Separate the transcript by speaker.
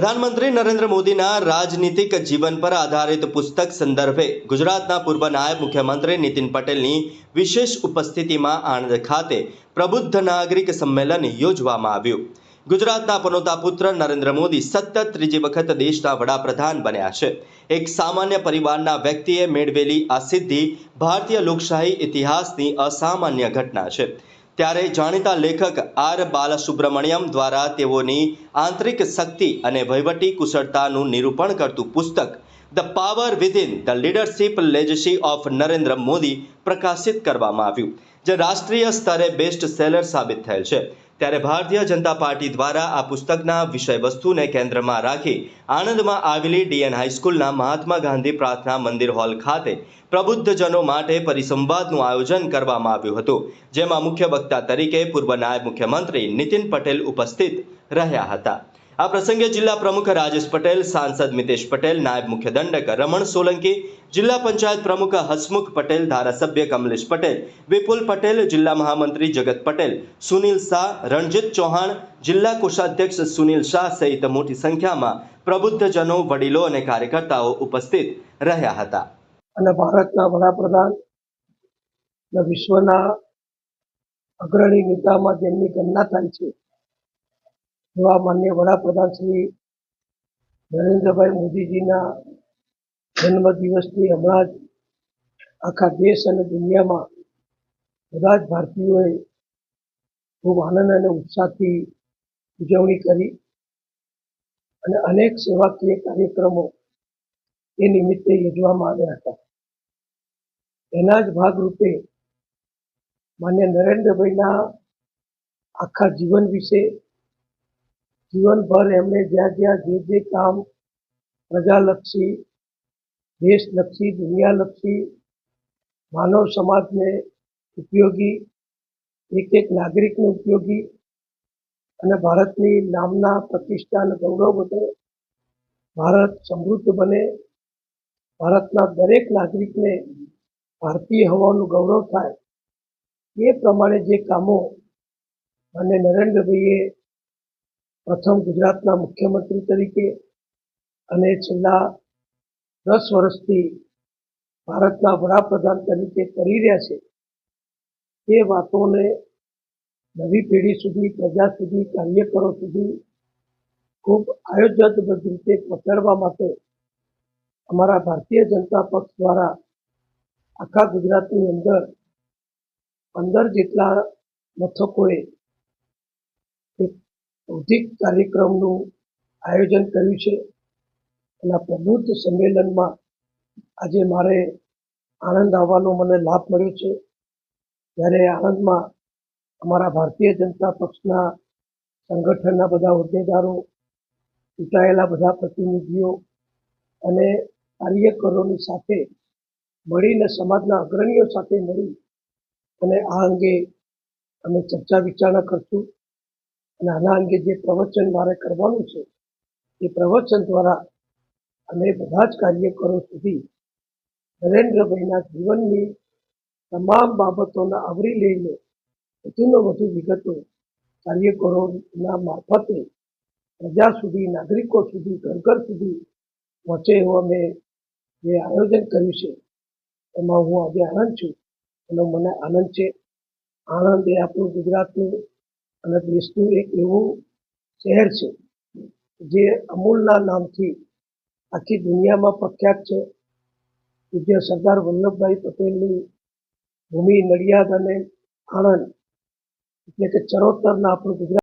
Speaker 1: प्रधानमंत्री नरेंद्र मोदीना राजनीतिक जीवन पर आधारित पुस्तक संदर्भे गुजरातना पूर्व नायब मुख्यमंत्री नितिन पटेलनी विशेष उपस्थितिमां आणंद खाते प्रबुद्ध नागरिक सम्मेलन योजवामां आव्युं। गुजरातना पनोता पुत्र नरेंद्र मोदी सतत त्रीजी वखत देशना वडाप्रधान बन्या छे। एक सामान्य परिवारना व्यक्तिए मेळवेली आ सिद्धि भारतीय लोकशाही इतिहासनी असामान्य घटना छे। ત્યારે જાણીતા લેખક આર બાલસુબ્રમણ્યમ દ્વારા તેઓની આંતરિક શક્તિ અને વહીવટી કુશળતાનું નિરૂપણ કરતું પુસ્તક the power within the leadership legacy of Narendra Modi પ્રકાશિત કરવામાં આવ્યું, જે રાષ્ટ્રીય સ્તરે બેસ્ટ સેલર સાબિત થયેલ છે। ત્યારે ભારતીય જનતા પાર્ટી દ્વારા આ પુસ્તકના વિષયવસ્તુને કેન્દ્રમાં રાખી આણંદમાં આવેલી ડીએન હાઈસ્કૂલના મહાત્મા ગાંધી પ્રાર્થના મંદિર હોલ ખાતે પ્રબુદ્ધજનો માટે પરિસંવાદનું આયોજન કરવામાં આવ્યું હતું, જેમાં મુખ્ય વક્તા તરીકે પૂર્વ નાયબ મુખ્યમંત્રી નીતિન પટેલ ઉપસ્થિત રહ્યા હતા। આ પ્રસંગે જિલ્લા પ્રમુખ રાજેશ પટેલ, સાંસદ મિતેશ પટેલ, નાયબ મુખ્ય દંડક રમણ સોલંકી, જિલ્લા પંચાયત પ્રમુખ હસમુખ પટેલ, ધારાસભ્ય કમલેશ પટેલ, વિપુલ પટેલ, જિલ્લા મહામંત્રી જગત પટેલ, સુનિલ શાહ, રણજીત ચૌહાણ, જિલ્લા કોષાધ્યક્ષ સુનિલ શાહ સહિત મોટી સંખ્યામાં પ્રબુદ્ધજનો, વડીલો અને કાર્યકર્તાઓ ઉપસ્થિત રહ્યા હતા।
Speaker 2: અને ભારતના વડાપ્રધાન વિશ્વના અગ્રણી નેતામાં જેમની ગણના થાય છે એવા માન્ય વડાપ્રધાન શ્રી નરેન્દ્રભાઈ મોદીજીના જન્મદિવસની હમણાં જ આખા દેશ અને દુનિયામાં બધા જ ભારતીયોએ ખૂબ આનંદ અને ઉત્સાહથી ઉજવણી કરી અને અનેક સેવાકીય કાર્યક્રમો એ નિમિત્તે યોજવામાં આવ્યા હતા। એના જ ભાગરૂપે માન્ય નરેન્દ્રભાઈના આખા જીવન વિશે, જીવનભર એમણે જ્યાં જ્યાં જે કામ પ્રજાલક્ષી, દેશલક્ષી, દુનિયાલક્ષી, માનવ સમાજને ઉપયોગી, એક નાગરિકને ઉપયોગી અને ભારતની નામના, પ્રતિષ્ઠા અને ગૌરવ વધે, ભારત સમૃદ્ધ બને, ભારતના દરેક નાગરિકને ભારતીય હોવાનું ગૌરવ થાય, એ પ્રમાણે જે કામો અને નરેન્દ્રભાઈએ પ્રથમ ગુજરાતના મુખ્યમંત્રી તરીકે અને છેલ્લા 10 વર્ષથી ભારતના વડાપ્રધાન તરીકે કરી રહ્યા છે, એ વાતોને નવી પેઢી સુધી, પ્રજા સુધી, કાર્યકરો સુધી ખૂબ આયોજનબદ્ધ રીતે પહોંચાડવા માટે અમારા ભારતીય જનતા પક્ષ દ્વારા આખા ગુજરાતની અંદર 15 જેટલા મથકોએ એક બૌદ્ધિક કાર્યક્રમનું આયોજન કર્યું છે। અને આ પ્રબુદ્ધ સંમેલનમાં આજે મારે આણંદ આવવાનો મને લાભ મળ્યો છે। ત્યારે આણંદમાં અમારા ભારતીય જનતા પક્ષના સંગઠનના બધા હોદ્દેદારો, ચૂંટાયેલા બધા પ્રતિનિધિઓ અને કાર્યકરોની સાથે મળીને, સમાજના અગ્રણીઓ સાથે મળી અને આ અંગે અમે ચર્ચા વિચારણા કરશું અને આના અંગે જે પ્રવચન મારે કરવાનું છે એ પ્રવચન દ્વારા અમે બધા જ કાર્યકરો સુધી નરેન્દ્રભાઈના જીવનની તમામ બાબતોને આવરી લઈને વધુને વધુ વિગતો કાર્યકરોના મારફતે પ્રજા સુધી, નાગરિકો સુધી, ઘર ઘર સુધી પહોંચે એવું અમે જે આયોજન કર્યું છે એમાં હું આજે આનંદ છું અને મને આનંદ છે। આણંદ એ આપણું ગુજરાતનું અને દેશનું એક એવું શહેર છે જે અમૂલના નામથી આખી દુનિયામાં પ્રખ્યાત છે। પૂજ્ય સરદાર વલ્લભભાઈ પટેલની ભૂમિ નડિયાદ અને આણંદ એટલે કે ચરોતરના આપણું ગુજરાત